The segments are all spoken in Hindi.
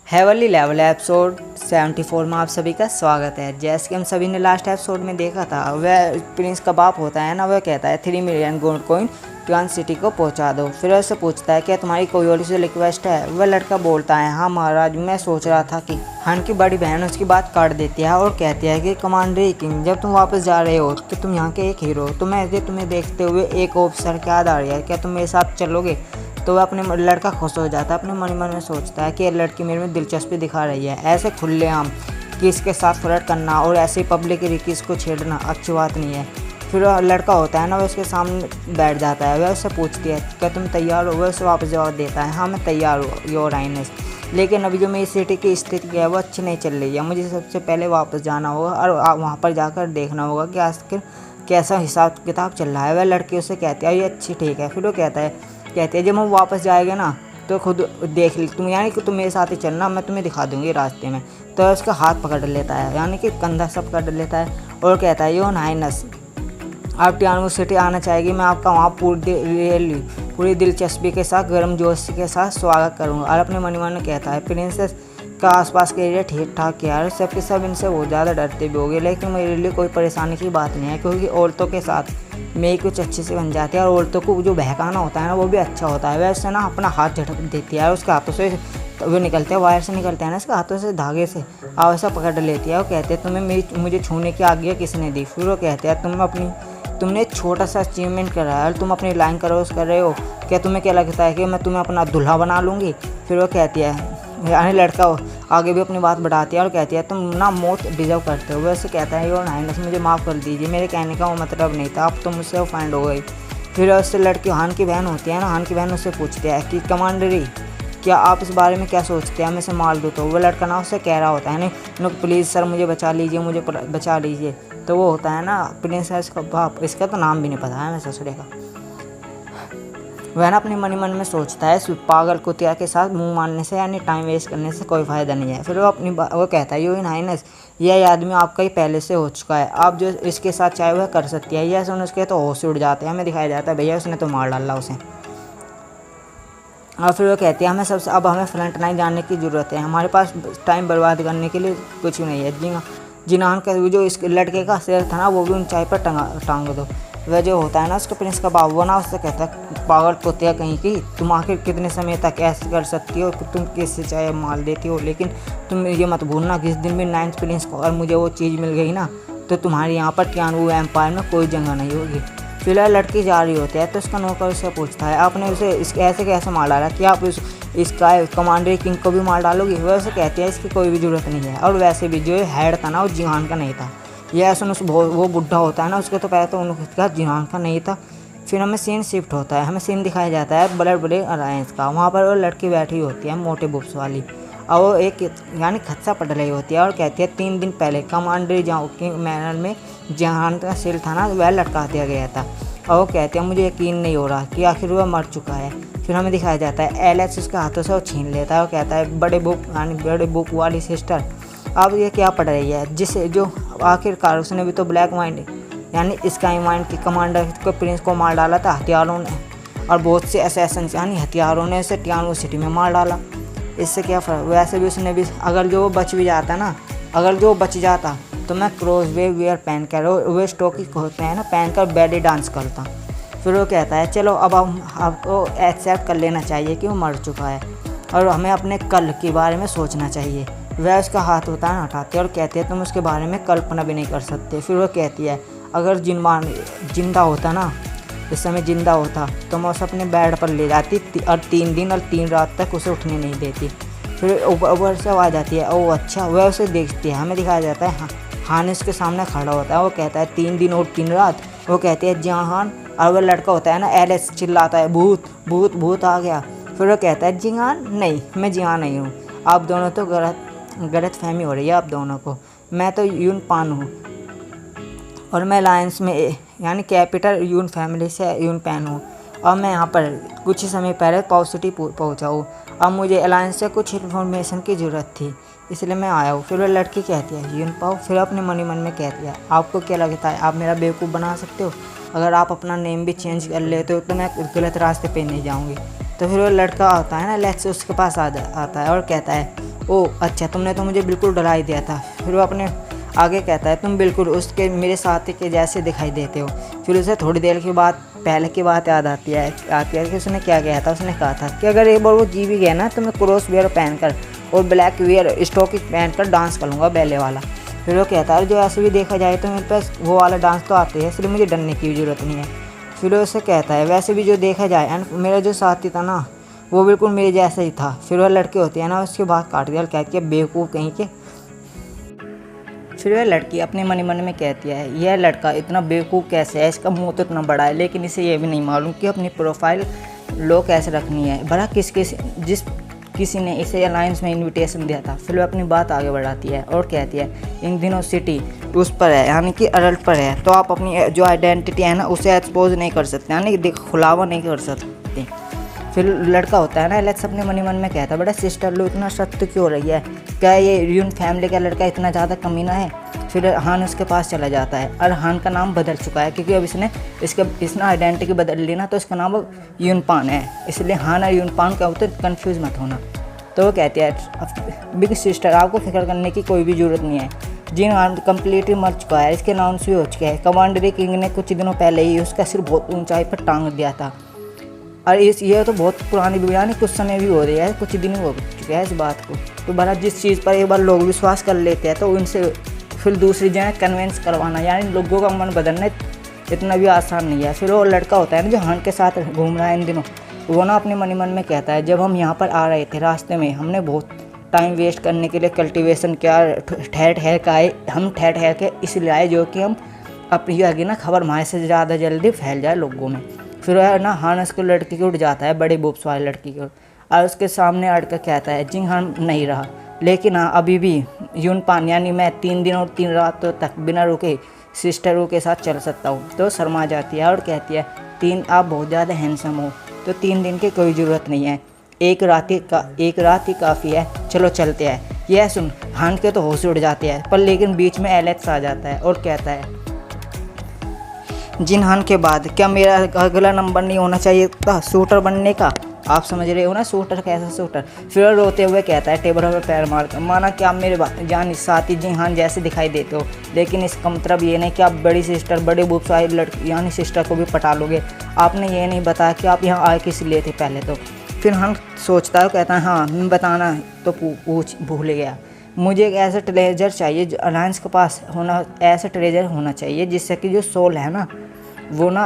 हेवनली लेवल एपिसोड 74 में आप सभी का स्वागत है। जैसे कि हम सभी ने लास्ट एपिसोड में देखा था, वह प्रिंस का बाप होता है ना, वह कहता है 3 मिलियन गोल्ड कॉइन ट्वान सिटी को पहुंचा दो। फिर उससे पूछता है क्या तुम्हारी कोई और से रिक्वेस्ट है। वह लड़का बोलता है हाँ महाराज, मैं सोच रहा था कि हन की बड़ी बहन उसकी बात काट देती है और कहती है कि कमांडर किंग, जब तुम वापस जा रहे हो तो तुम यहाँ के एक हीरो, तो मैं तुम्हें देखते हुए एक ऑफिसर की याद आ रही है, क्या तुम मेरे साथ चलोगे। तो वह अपने लड़का खुश हो जाता है, अपने मन मन में सोचता है कि ये लड़की मेरे में दिलचस्पी दिखा रही है। ऐसे खुलेआम किसके साथ फ्लर्ट करना और ऐसे ही पब्लिक किस को छेड़ना अच्छी बात नहीं है। फिर वह लड़का होता है ना, वह उसके सामने बैठ जाता है। वह उससे पूछती है क्या तुम तैयार हो। वह उससे वापस जवाब देता है हाँ मैं तैयार हूँ योर हाइनेस, लेकिन अभी जो मेरी सिटी की स्थिति है वो अच्छी नहीं चल रही है। मुझे सबसे पहले वापस जाना होगा और वहाँ पर जाकर देखना होगा कि आखिर कैसा हिसाब किताब चल रहा है। वह लड़की उससे कहती है ये अच्छी ठीक है। फिर वो कहते हैं जब हम वापस जाएंगे ना तो खुद देख ली तुम, यानी कि तुम मेरे साथ ही चलना, मैं तुम्हें दिखा दूंगी रास्ते में। तो उसका हाथ पकड़ लेता है, यानी कि कंधा सब पकड़ लेता है और कहता है योर हाइनेस आप टियानो सिटी आना चाहेगी, मैं आपका वहाँ पूरी दिलचस्पी के साथ गर्मजोशी के साथ स्वागत करूँगा। और अपने मन में कहता है प्रिंसेस का आसपास के एरिया ठीक ठाक किया है, सबके सब इनसे बहुत ज़्यादा डरते भी होंगे, लेकिन मेरे लिए कोई परेशानी की बात नहीं है क्योंकि औरतों के साथ मेरी कुछ अच्छे से बन जाती है और औरतों को जो बहकाना होता है ना वो भी अच्छा होता है। वैसे ना अपना हाथ झटक देती है और उसके हाथों से वो निकलते हैं, वायर से निकलते हैं ना इसके हाथों से, धागे से ऐसा पकड़ लेती है। वो कहते हैं तुम्हें मुझे छूने की आज्ञा किसने दी। फिर वो कहते हैं तुमने एक छोटा सा अचीवमेंट करा है और तुम अपनी लाइन क्रॉस कर रहे हो, क्या तुम्हें क्या लगता है कि मैं तुम्हें अपना दूल्हा बना लूँगी। फिर वो कहती है, यानी लड़का आगे भी अपनी बात बढ़ाती है और कहती है तुम ना मौत डिजर्व करते हो। वैसे कहता है योर हाइनेस मुझे माफ़ कर दीजिए, मेरे कहने का वो मतलब नहीं था, अब तो मुझसे ऑफेंड हो गई। फिर उससे लड़की हान की बहन होती है ना, हान की बहन उससे पूछती है कि कमांडरी क्या आप इस बारे में क्या सोचते हैं, मैं इसे मार दूँ। तो वो लड़का ना उससे कह रहा होता है ना प्लीज़ सर मुझे बचा लीजिए, मुझे बचा लीजिए। तो वो होता है ना प्रिंसेस का बाप, इसका तो नाम भी नहीं पता है मैं ससुरे का। वह ना अपने मन में सोचता है इस पागल कुतिया के साथ मुंह मारने से यानी टाइम वेस्ट करने से कोई फ़ायदा नहीं है। फिर वो कहता है योर हाइनेस यह आदमी आपका ही पहले से हो चुका है, आप जो इसके साथ चाहे वह कर सकती है। यह सुन उसके तो होश उड़ जाते हैं, हमें दिखाया जाता है भैया उसने तो मार डाला उसे। और फिर वो कहती है अब हमें फ्रंट लाइन जाने की ज़रूरत है, हमारे पास टाइम बर्बाद करने के लिए कुछ नहीं है। जिनान का जो इस लड़के का सिर था ना वो भी ऊंचाई पर टांग दो। वह जो होता है ना उसका प्रिंस का बाबू ना उससे कहता है पागल कुत्तिया कहीं की, तुम आखिर कितने समय तक ऐसे कर सकती हो, तुम किससे चाहे मार देती हो, लेकिन तुम ये मत भूलना कि इस दिन भी 9th प्रिंस को और मुझे वो चीज़ मिल गई ना तो तुम्हारे यहाँ पर टियानो एम्पायर में कोई जगह नहीं होगी। फिलहाल लड़की जा रही होती है तो उसका नौकर उससे पूछता है आपने उसे ऐसे कैसे मार डाला, क्या आप इसका कमांडर किंग को भी मार डालोगी। वह उसे कहती है इसकी कोई भी ज़रूरत नहीं है, और वैसे भी जो हेड था ना वो जिहान का नहीं था। यह सुन वो बुढ़ा होता है ना उसके तो पहले तो उनका जिहान का नहीं था। फिर हमें सीन शिफ्ट होता है, हमें सीन दिखाया जाता है ब्लड अलायंस का। वहाँ पर वो लड़की बैठी होती है मोटे बुक्स वाली, और वो एक यानी खदसा पढ़ रही होती है और कहती है 3 दिन पहले कमांडर किंग मैनर में जिहान का सिर था ना वह लटका दिया गया था। और वो कहते हैं मुझे यकीन नहीं हो रहा कि आखिर वह मर चुका है। फिर हमें दिखाया जाता है एलेक्स उसके हाथों से वो छीन लेता है और कहता है बड़े बुक वाली सिस्टर अब ये क्या पढ़ रही है, जिसे जो आखिरकार उसने भी तो ब्लैक माइंड यानी स्काई माइंड के कमांडर को प्रिंस को मार डाला था हथियारों ने, और बहुत से असैसिन्स यानी हथियारों ने उसे टियानो सिटी में मार डाला। इससे क्या फ़र्क, वैसे भी उसने भी अगर जो बच भी जाता ना, अगर जो बच जाता तो मैं क्रॉस वेयर पहन कर वे स्टॉकी होते हैं ना पहन कर बैली डांस करता। फिर वो कहता है चलो अब हम आपको एक्सेप्ट कर लेना चाहिए कि वो मर चुका है और हमें अपने कल के बारे में सोचना चाहिए। वह उसका हाथ होता है हटाते और कहते हैं तुम उसके बारे में कल्पना भी नहीं कर सकते। फिर वो कहती है अगर जिंदा होता ना, इस समय जिंदा होता तो मैं उसे अपने बेड पर ले जाती और 3 दिन और 3 रात तक उसे उठने नहीं देती। फिर ऊपर से आवाज़ आती है ओह अच्छा। वह उसे देखती है, हमें दिखाया जाता है हान इसके सामने खड़ा होता है। वो कहता है 3 दिन और 3 रात। वो कहती है जहाँ हान, और वह लड़का होता है ना एलेक्स चिल्लाता है भूत भूत भूत आ गया। फिर वो कहता है जिहान नहीं, मैं जिहान नहीं हूँ, आप दोनों तो गलत फहमी हो रही है आप दोनों को, मैं तो यून पान हूँ और मैं अलायंस में यानी कैपिटल यून फैमिली से यून पैन हूँ, और मैं यहाँ पर कुछ ही समय पहले पाउ सिटी पहुँचा हूँ। अब मुझे अलायंस से कुछ इन्फॉर्मेशन की ज़रूरत थी इसलिए मैं आया हूँ। फिर वह लड़की कहती है यून पाओ। फिर अपने मन में कहती है आपको क्या लगता है आप मेरा बेवकूफ़ बना सकते हो, अगर आप अपना नेम भी चेंज कर लेते हो तो मैं गलत रास्ते पे नहीं जाऊँगी। तो फिर वो लड़का आता है ना लेक्स उसके पास आता है और कहता है ओह अच्छा, तुमने तो मुझे बिल्कुल डरा ही दिया था। फिर वो अपने आगे कहता है, तुम बिल्कुल उसके मेरे साथी के जैसे दिखाई देते हो। फिर उसे थोड़ी देर के बाद पहले की बात याद आती है कि उसने क्या किया था। उसने कहा था कि अगर एक बार वो जी भी गया ना तो मैं क्रॉस वियर पहनकर और ब्लैक वियर स्टॉकिंग पहनकर डांस करूँगा बैले वाला। फिर वो कहता है, जो ऐसे भी देखा जाए तो मेरे पास वो वाला डांस तो आते हैं, इसलिए मुझे डरने की ज़रूरत नहीं है। फिर वो उसे कहता है, वैसे भी जो देखा जाए एंड मेरा जो साथी था ना वो बिल्कुल मेरे जैसा ही था। फिर वह लड़की होती है ना उसकी बात काट दिया और कहती है, बेवकूफ़ कहीं के। फिर वह लड़की अपने मन ही मन में कहती है, यह लड़का इतना बेवकूफ़ कैसे है, इसका मुंह तो इतना बड़ा है लेकिन इसे ये भी नहीं मालूम कि अपनी प्रोफाइल लो कैसे रखनी है। भला जिस किसी ने इसे अलायंस में इनविटेशन दिया था। फिर वह अपनी बात आगे बढ़ाती है और कहती है, इन दिनों सिटी उस पर है, यानी कि अडल्ट पर है, तो आप अपनी जो आइडेंटिटी है ना उसे एक्सपोज नहीं कर सकते, यानी कि खुलावा नहीं कर सकते। फिर लड़का होता है ना एलेक्स अपने मन ही मन में कहता है, बड़ा सिस्टर लो इतना सख्त क्यों हो रही है, क्या ये यून फैमिली का लड़का इतना ज़्यादा कमीना है। फिर हान उसके पास चला जाता है और हान का नाम बदल चुका है क्योंकि अब इसने आइडेंटिटी बदल ली ना, तो इसका नाम अब यूनपान है, इसलिए हान और यूनपान का होता है, कन्फ्यूज़ मत होना। तो वो कहती है, बिग सिस्टर आपको फिक्र करने की कोई भी ज़रूरत नहीं है, जिन हान कम्प्लीटली मर चुका है, इसके अनाउंस भी हो चुके हैं। कमांडर किंग ने कुछ दिनों पहले ही उसका सिर बहुत ऊंचाई पर टांग दिया था। और ये तो बहुत पुरानी यानी कुछ समय भी हो रही है, कुछ दिन हो चुके हैं इस बात को। तो भला जिस चीज़ पर एक बार लोग विश्वास कर लेते हैं तो उनसे फिर दूसरी जगह कन्विंस करवाना, यानी लोगों का मन बदलना इतना भी आसान नहीं है। फिर वो लड़का होता है ना जो हान के साथ घूम रहा है इन दिनों, वो ना अपने मन ही मन में कहता है, जब हम यहाँ पर आ रहे थे रास्ते में हमने बहुत टाइम वेस्ट करने के लिए कल्टीवेशन किया, ठहर ठहर के इसलिए आए जो कि हम अपनी आगे ना खबर हमारे से ज़्यादा जल्दी फैल जाए लोगों में। फिर वह ना हान उसको लड़की की उठ जाता है, बड़े बूब्स वाली लड़की की, और उसके सामने अड़कर कहता है, जी हाँ नहीं रहा, लेकिन हाँ अभी भी यूनपान यानी मैं 3 दिन और 3 रातों तक बिना रुके सिस्टरों के साथ चल सकता हूँ। तो शर्मा जाती है और कहती है, आप बहुत ज़्यादा हैंडसम हो, तो 3 दिन की कोई ज़रूरत नहीं है, एक रात ही काफ़ी है, चलो चलते हैं। यह सुन हान के तो होश उड़ जाते हैं, पर लेकिन बीच में एलेक्स आ जाता है और कहता है, जिनहान के बाद क्या मेरा अगला नंबर नहीं होना चाहिए था शूटर बनने का, आप समझ रहे हो ना शूटर कैसा शूटर। फिर रोते हुए कहता है टेबल पर पैर मारकर, माना कि आप मेरे जान साथी जिनहान जैसे दिखाई देते हो, लेकिन इसका मतलब ये नहीं कि आप बड़ी सिस्टर बड़े बूब्स वाली लड़की यानी सिस्टर को भी पटा लोगे। आपने ये नहीं बताया कि आप यहाँ आए किस लिए थे पहले तो। फिर हान सोचता है, कहता है हाँ मैं बताना तो भूल गया, मुझे एक ऐसा ट्रेजर चाहिए जो अलायंस के पास होना, ऐसा ट्रेजर होना चाहिए जिससे कि जो सोल है ना वो ना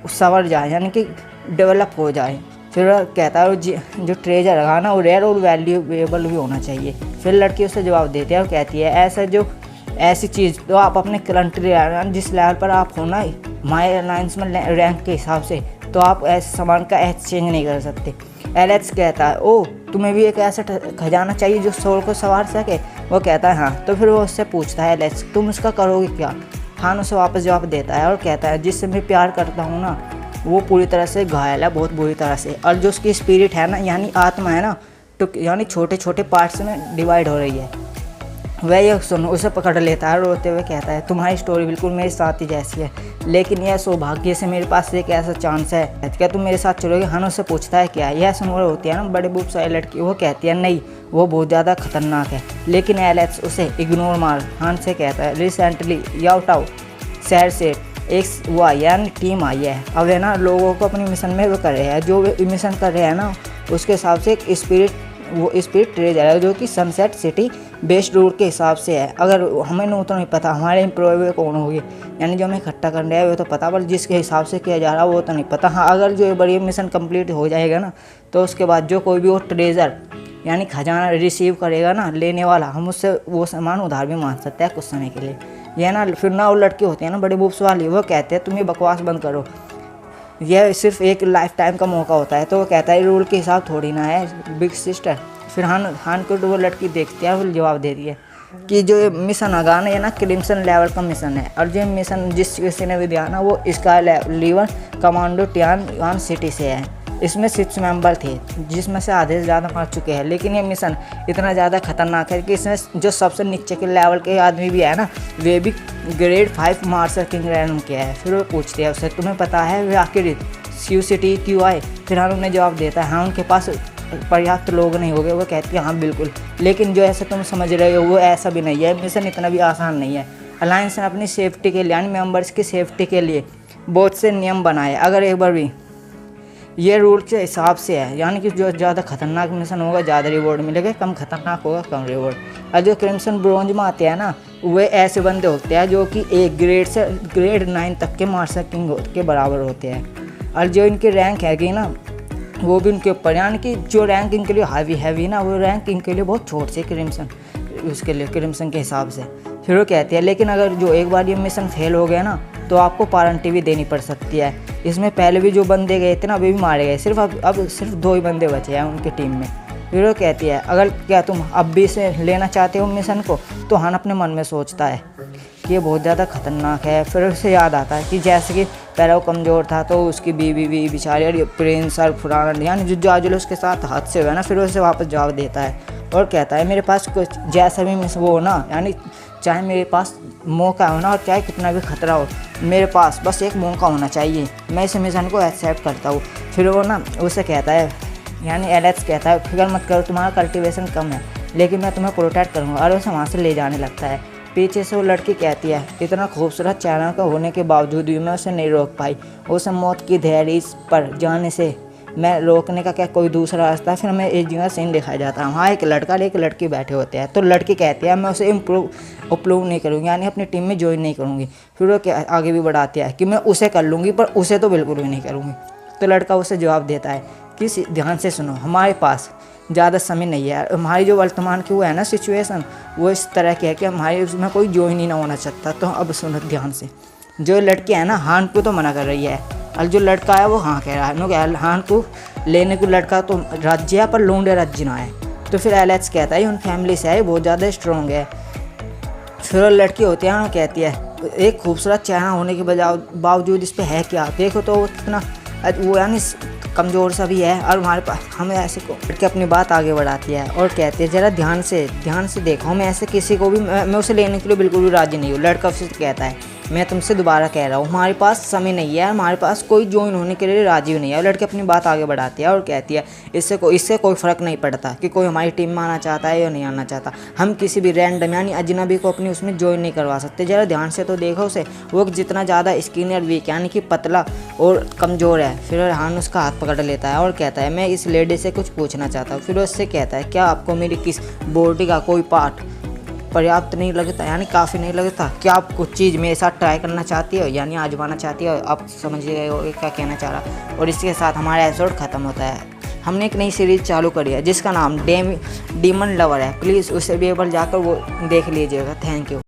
संवर जाए, यानी कि डेवलप हो जाए। फिर वह कहता है जो ट्रेजर है ना वो रेयर और वैल्यूएबल भी होना चाहिए। फिर लड़की उसे जवाब देती है और कहती है, ऐसी चीज़ तो आप अपने कंट्री जिस लेवल पर आप हो ना माई अलायंस में रैंक के हिसाब से, तो आप ऐसे सामान का एक्सचेंज नहीं कर सकते। एलेक्स कहता है, ओह तुम्हें भी एक ऐसा खजाना चाहिए जो सोल को संवार सके। वो कहता है हाँ। तो फिर वो उससे पूछता है, एलेक्स तुम उसका करोगे क्या। हान उसे वापस जवाब देता है और कहता है, जिससे मैं प्यार करता हूँ ना वो पूरी तरह से घायल है, बहुत बुरी तरह से, और जो उसकी स्पिरिट है ना यानी आत्मा है ना तो यानी छोटे छोटे पार्ट्स में डिवाइड हो रही है। वह यह सुन उसे पकड़ लेता है, रोते हुए कहता है, तुम्हारी स्टोरी बिल्कुल मेरे साथी जैसी है, लेकिन यह सौभाग्य से मेरे पास एक ऐसा चांस है, क्या तुम मेरे साथ चलोगे। हान उससे पूछता है क्या। यह सुन वो होती है ना बड़े बूब्स वाली लड़की, वो कहती है नहीं वो बहुत ज़्यादा खतरनाक है, लेकिन एलेक्स उसे इग्नोर मार हान से कहता है, रिसेंटली याउटाउ शहर से एक वो आई है यानी टीम आई है, अब है ना लोगों को अपनी मिशन में वो कर रहे हैं, जो मिशन कर रहे हैं ना उसके हिसाब से एक स्पिरिट ट्रेजर है जो कि सनसेट सिटी बेस्ट रूट के हिसाब से है। अगर हमें नहीं तो नहीं पता हमारे एम्प्लॉय कौन होगी, यानी जो हमें इकट्ठा कर रहे हैं वो तो पता, पर जिसके हिसाब से किया जा रहा है वो तो नहीं पता। हाँ अगर जो बड़ी मिशन कंप्लीट हो जाएगा ना तो उसके बाद जो कोई भी वो ट्रेजर यानी खजाना रिसीव करेगा ना लेने वाला, हम उससे वो सामान उधार भी मांग सकते हैं कुछ समय के लिए। यह ना फिर ना वो लड़की होती है ना बड़े बूब्स वाली, वो कहते हैं तुम ये बकवास बंद करो, यह सिर्फ एक लाइफ टाइम का मौका होता है। तो वो कहता है रूल के हिसाब थोड़ी ना है बिग सिस्टर। फिर हान को वो लड़की देखती है, वो जवाब दे रही है कि जो मिशन आगा ना ये ना क्रिम्सन लेवल का मिशन है, और जो मिशन जिस किसी ने भी दिया ना वो स्काई लीवर कमांडो टियान सिटी से है। इसमें 6 मेंबर थे जिसमें से आधे से ज़्यादा मर चुके हैं, लेकिन ये मिशन इतना ज़्यादा खतरनाक है कि इसमें जो सबसे नीचे के लेवल के आदमी भी है ना वे भी ग्रेड 5 मार्शल किंग रैंक के है। फिर वो पूछते हैं उससे, तुम्हें पता है वे आखिर स्यू सिटी क्यों आए। फिर हाँ उन्हें जवाब देता है, हाँ उनके पास पर्याप्त लोग नहीं हो गए? वो कहती है हाँ बिल्कुल, लेकिन जो ऐसा तुम समझ रहे हो वो ऐसा भी नहीं है, मिशन इतना भी आसान नहीं है। अलायंस ने अपनी सेफ्टी के लिए यानी मेंबर्स की सेफ्टी के लिए बहुत से नियम बनाए। अगर एक बार भी ये रूल के हिसाब से है, यानी कि जो ज़्यादा खतरनाक मिशन होगा ज़्यादा रिवॉर्ड मिलेगा, कम खतरनाक होगा कम रिवॉर्ड। और जो क्रिम्सन ब्रोंज में आते हैं ना, वे ऐसे बंदे होते हैं जो कि एक ग्रेड से ग्रेड 9 तक के मार्शल किंग के बराबर होते हैं। और जो इनकी रैंक हैगी ना वो भी उनके ऊपर, यानी कि जो रैंक इनके लिए हैवी ना, वो रैंक इनके लिए बहुत छोट से क्रिम्सन, उसके लिए क्रिम्सन के हिसाब से। फिर वो कहती है लेकिन अगर जो एक बार ये मिशन फेल हो गया ना तो आपको वारंटी भी देनी पड़ सकती है। इसमें पहले भी जो बंदे गए थे ना अभी भी मारे गए, सिर्फ अब सिर्फ 2 ही बंदे बचे हैं उनकी टीम में। फिर वो कहती है अगर क्या तुम अब भी इसे लेना चाहते हो मिशन को, तो हान अपने मन में सोचता है कि ये बहुत ज़्यादा खतरनाक है। फिर उसे याद आता है कि जैसे कि पहले वो कमज़ोर था तो उसकी बीवी भी बेचारी और प्रिंस और फुरान यानी जो आजुल उसके साथ हादसे हुए ना, फिर उसे वापस जवाब देता है और कहता है मेरे पास कुछ जैसा भी मिस वो हो ना, यानी चाहे मेरे पास मौका हो ना और चाहे कितना भी खतरा हो, मेरे पास बस एक मौका होना चाहिए, मैं इस मिशन को एक्सेप्ट करता हूँ। फिर वो ना उसे कहता है, यानी एलेक्स कहता है फिक्र मत करो तुम्हारा कल्टीवेशन कम है लेकिन मैं तुम्हें प्रोटेक्ट करूँगा, और उसे वहाँ से ले जाने लगता है। पीछे से वो लड़की कहती है इतना खूबसूरत चेहरा का होने के बावजूद भी मैं उसे नहीं रोक पाई, उसे मौत की दहलीज पर जाने से मैं रोकने का क्या कोई दूसरा रास्ता है। फिर हमें एक जगह सीन दिखाया जाता है, वहाँ एक लड़का और एक लड़की बैठे होते हैं। तो लड़की कहती है मैं उसे अप्रूव नहीं करूँगी, यानी अपनी टीम में ज्वाइन नहीं करूँगी। फिर वो आगे भी बढ़ाती है कि मैं उसे कर लूँगी पर उसे तो बिल्कुल भी नहीं करूँगी। तो लड़का उसे जवाब देता है कि ध्यान से सुनो, हमारे पास ज़्यादा समय नहीं है, हमारी जो वर्तमान की वो है ना सिचुएशन वो इस तरह की है कि हमारे उसमें कोई ज्वाइन ही ना होना चाहता। तो अब सुनो ध्यान से, जो लड़की है ना हान को तो मना कर रही है और जो लड़का है वो हाँ कह रहा है, नो कह हान को लेने को लड़का तो राज्य है पर लोंडे राज्य ना है। तो फिर एलेक्स कहता है उन फैमिली से है बहुत ज़्यादा स्ट्रॉन्ग है। फिर लड़की होती है ना कहती है एक खूबसूरत चेहरा होने के बावजूद इस पर है क्या, देखो तो वो कितना वो यानी कमज़ोर सा भी है। और हमारे पास हमें ऐसे को लड़के अपनी बात आगे बढ़ाती है और कहती है ज़रा ध्यान से देखो, मैं ऐसे किसी को भी मैं उसे लेने के लिए बिल्कुल भी राज़ी नहीं हूँ। लड़का उससे कहता है मैं तुमसे दोबारा कह रहा हूँ हमारे पास समय नहीं है, हमारे पास कोई ज्वाइन होने के लिए राज़ी नहीं है। और लड़की अपनी बात आगे बढ़ाती है और कहती है इससे कोई फ़र्क नहीं पड़ता कि कोई हमारी टीम में आना चाहता है या नहीं आना चाहता, हम किसी भी रैंडम यानी अजनबी को अपनी उसमें ज्वाइन नहीं करवा सकते। ज़रा ध्यान से तो देखो उसे, वो जितना ज़्यादा स्किन और वीक यानी कि पतला और कमज़ोर है। फिर हान उसका हाथ पकड़ लेता है और कहता है मैं इस लेडी से कुछ पूछना चाहता हूँ। फिर उससे कहता है क्या आपको मेरी किस बॉडी का कोई पार्ट पर्याप्त नहीं लगता, यानी काफ़ी नहीं लगता, क्या आप कुछ चीज़ मेरे साथ ट्राई करना चाहती हो यानी आजमाना चाहती हो? आप समझ गए हो क्या कहना चाह रहा। और इसके साथ हमारा एपिसोड ख़त्म होता है। हमने एक नई सीरीज़ चालू करी है जिसका नाम डीमन लवर है, प्लीज़ उसे भी एक बार जाकर वो देख लीजिएगा। Thank you.